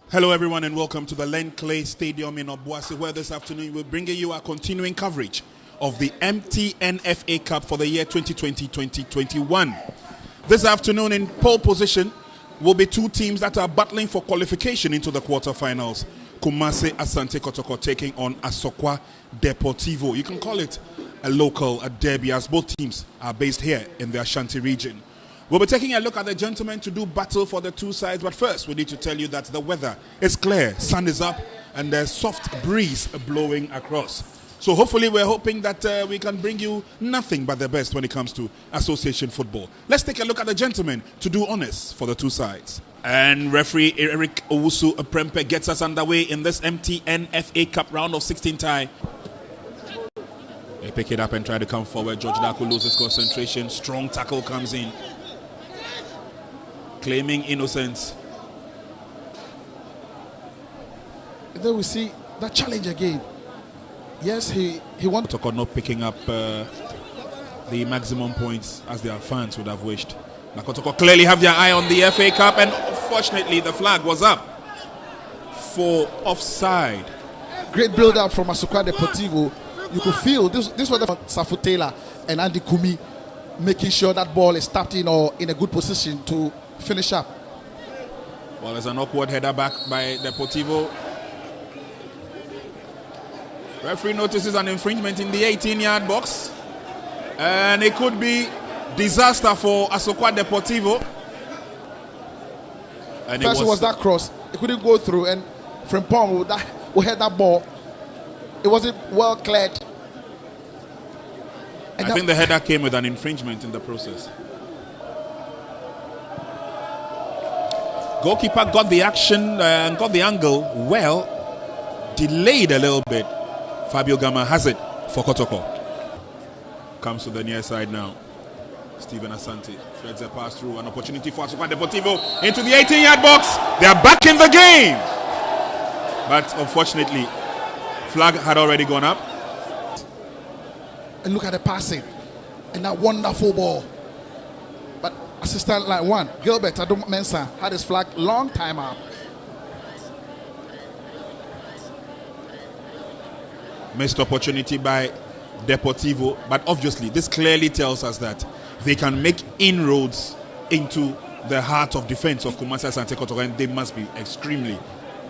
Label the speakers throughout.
Speaker 1: Hello everyone and welcome to the Len Clay Stadium in Obuasi, where this afternoon we're bringing you our continuing coverage of the MTN FA Cup for the year 2020-2021. This afternoon in pole position will be two teams that are battling for qualification into the quarterfinals. Kumasi Asante Kotoko taking on Asokwa Deportivo. You can call it a local derby, as both teams are based here in the Asante region. We'll be taking a look at the gentlemen to do battle for the two sides, but first we need to tell you that the weather is clear, sun is up, and there's soft breeze blowing across. So hopefully we're hoping that we can bring you nothing but the best when it comes to association football. Let's take a look at the gentlemen to do honors for the two sides. And referee Eric Owusu Prempe gets us underway in this MTN FA Cup round of 16 tie. They pick it up and try to come forward. George Daku loses concentration. Strong tackle comes in, claiming innocence.
Speaker 2: And then we see that challenge again. Yes, he wanted
Speaker 1: Kotoko not picking up the maximum points as their fans would have wished. But Kotoko clearly have their eye on the FA Cup, and unfortunately the flag was up for offside.
Speaker 2: Great build-up from Asokwa Deportivo. You could feel this was the Safutela and Andy Kumi making sure that ball is tapped in or in a good position to finish up.
Speaker 1: Well, there's an awkward header back by Deportivo. Referee notices an infringement in the 18-yard box, and it could be disaster for Asokwa Deportivo. And
Speaker 2: First was that cross. It couldn't go through, and Frimpong who had that ball. It wasn't well cleared.
Speaker 1: And I think the header came with an infringement in the process. Goalkeeper got the action and got the angle well, delayed a little bit. Fabio Gama has it for Kotoko. Comes to the near side now. Stephen Asante threads a pass through. An opportunity for Asokwa Deportivo into the 18-yard box. They are back in the game. But unfortunately, flag had already gone up.
Speaker 2: And look at the passing. And that wonderful ball. But assistant line one, Gilbert Adom Mensah, had his flag long time up.
Speaker 1: Missed opportunity by Deportivo, but obviously this clearly tells us that they can make inroads into the heart of defense of Kumasi Asante Kotoko, and they must be extremely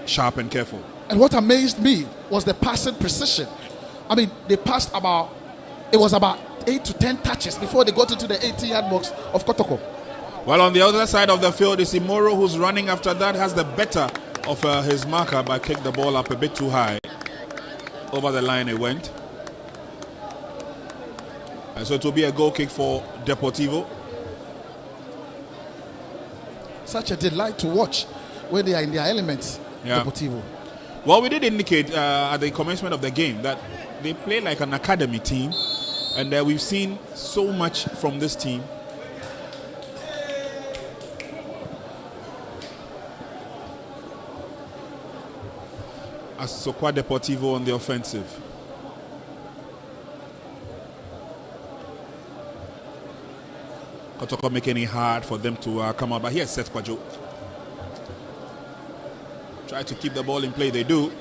Speaker 1: sharp and careful.
Speaker 2: And what amazed me was the passing precision. I mean, they passed about 8 to 10 touches before they got into the 18-yard box of Kotoko.
Speaker 1: Well, on the other side of the field is Namoro, who's running after that, has the better of his marker, but kicked the ball up a bit too high. Over the line it went. And so it will be a goal kick for Deportivo.
Speaker 2: Such a delight to watch when they are in their elements,
Speaker 1: Yeah.
Speaker 2: Deportivo.
Speaker 1: Well, we did indicate at the commencement of the game that they play like an academy team, and we've seen so much from this team. Asokwa Deportivo on the offensive. Kotoko making it hard for them to come out, but here's Seth Kwajo. Try to keep the ball in play, they do.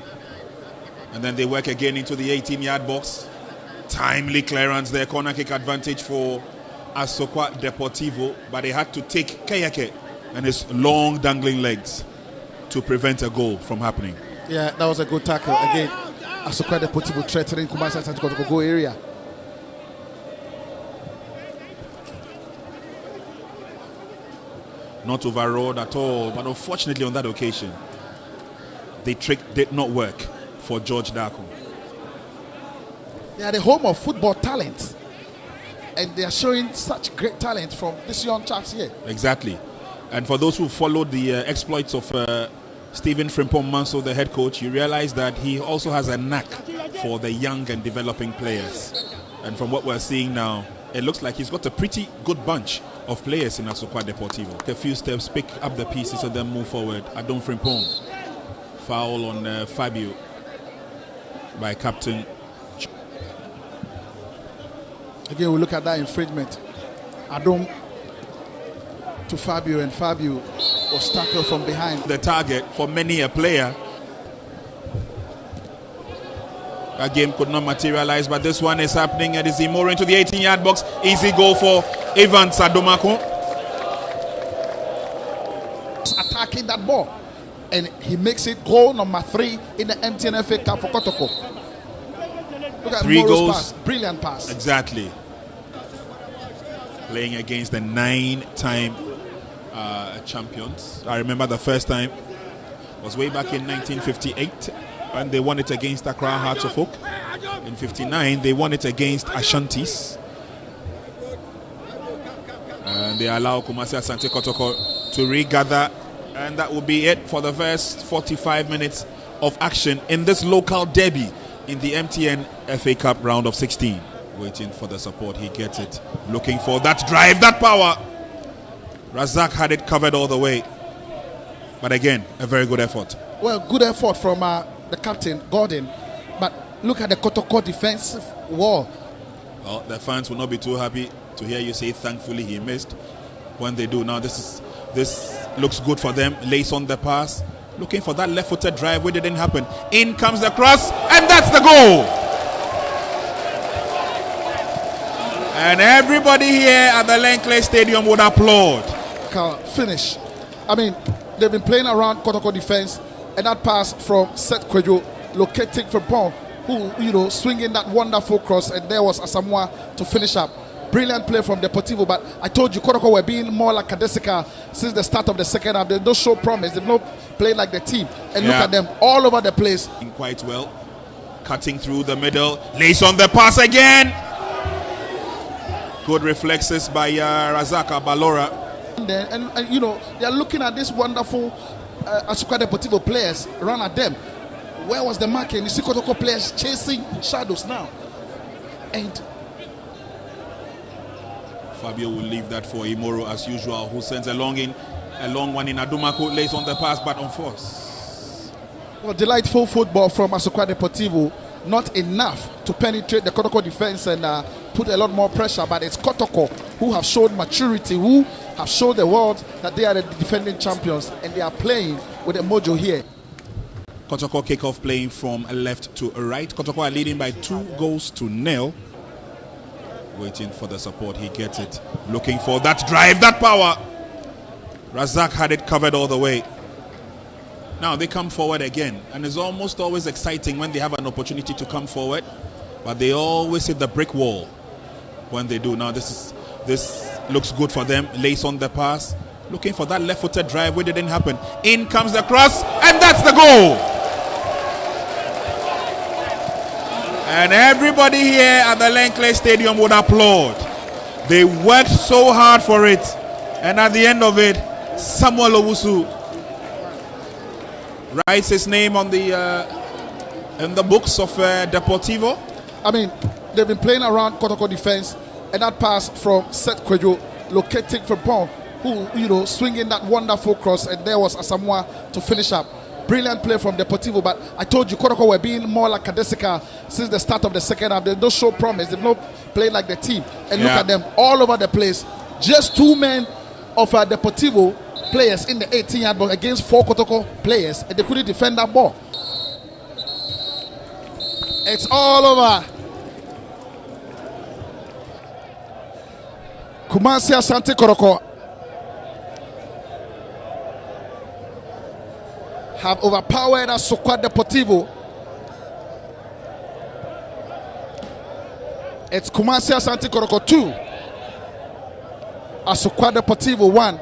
Speaker 1: And then they work again into the 18-yard box. Timely clearance there, corner kick advantage for Asokwa Deportivo, but they had to take Kayake and his long dangling legs to prevent a goal from happening.
Speaker 2: Yeah, that was a good tackle. Again, Asokwa Deportivo threatening Kumasi Asante Kotoko goal area.
Speaker 1: Not overawed at all, but unfortunately on that occasion, the trick did not work for George Daku.
Speaker 2: They are the home of football talent, and they are showing such great talent from this young chaps here.
Speaker 1: Exactly. And for those who followed the exploits of Stephen Frimpong Manso, the head coach, you realize that he also has a knack for the young and developing players. And from what we're seeing now, it looks like he's got a pretty good bunch of players in Asokwa Deportivo. A few steps, pick up the pieces and then move forward. Adon Frimpong. Foul on Fabio by Captain.
Speaker 2: Again, we look at that infringement. Adon to Fabio, and Fabio Was tackled from behind.
Speaker 1: The target for many a player. That game could not materialize, but this one is happening. It is Namoro into the 18-yard box. Easy goal for Ivan Sadomako.
Speaker 2: Attacking that ball, and he makes it goal number 3 in the MTN FA Cup for Kotoko. Look at
Speaker 1: 3
Speaker 2: Moro's
Speaker 1: goals.
Speaker 2: pass. Brilliant pass.
Speaker 1: Exactly. Playing against the 9-time champions. I remember the first time was way back in 1958, and they won it against Accra Hearts of Oak. In 59, they won it against Ashantis. And they allow Kumasi Asante Kotoko to regather, and that will be it for the first 45 minutes of action in this local derby in the MTN FA Cup round of 16. Waiting for the support, he gets it. Looking for that drive, that power. Razak had it covered all the way. But again, a very good effort.
Speaker 2: Well, good effort from the captain, Gordon. But look at the Kotoko defensive wall.
Speaker 1: Well, the fans will not be too happy to hear you say thankfully he missed. When they do, now this looks good for them. Lace on the pass. Looking for that left-footed drive, which didn't happen. In comes the cross, and that's the goal. And everybody here at the Lenkley Stadium would applaud.
Speaker 2: Finish. I mean, they've been playing around Kotoko defense, and that pass from Seth Kwejo, locating for Pong, who, swinging that wonderful cross, and there was Asamoah to finish up. Brilliant play from Deportivo, but I told you Kotoko were being more like Kadesika since the start of the second half. They don't show promise. They've not played like the team. And look at them all over the place.
Speaker 1: Quite well. Cutting through the middle. Lace on the pass again. Good reflexes by Razaka Balora.
Speaker 2: And they're looking at this wonderful Asokwa Deportivo players run at them. Where was the marking? You see Kotoko players chasing shadows now. And
Speaker 1: Fabio will leave that for Namoro as usual, who sends a long one in. Adumako lays on the pass, but on force.
Speaker 2: Well, delightful football from Asokwa Deportivo. Not enough to penetrate the Kotoko defense and put a lot more pressure, but it's Kotoko who have shown maturity, who have shown the world that they are the defending champions, and they are playing with a mojo here.
Speaker 1: Kotoko kick off playing from left to right. Kotoko are leading by 2-0. Waiting for the support, he gets it. Looking for that drive, that power. Razak had it covered all the way. Now they come forward again, and it's almost always exciting when they have an opportunity to come forward, but they always hit the brick wall when they do. Now this looks good for them. Lace on the pass, looking for that left-footed drive, which didn't happen. In comes the cross, and that's the goal. And everybody here at the Lenkley Stadium would applaud. They worked so hard for it, and at the end of it, Samuel Owusu writes his name on in the books of Deportivo.
Speaker 2: I mean, they've been playing around Kotoko defense, and that pass from Seth Kwejo, locating for Pong, who, swinging that wonderful cross, and there was Asamoah to finish up. Brilliant play from Deportivo, but I told you Kotoko were being more like Kadesika since the start of the second half. They don't show promise. They've not played like the team. And look at them all over the place. Just 2 men of Deportivo players in the 18-yard box against 4 Kotoko players, and they couldn't defend that ball. It's all over. Kumasi Asante Kotoko have overpowered Asokwa Deportivo. It's Kumasi Asante Kotoko 2, Asokwa Deportivo 1.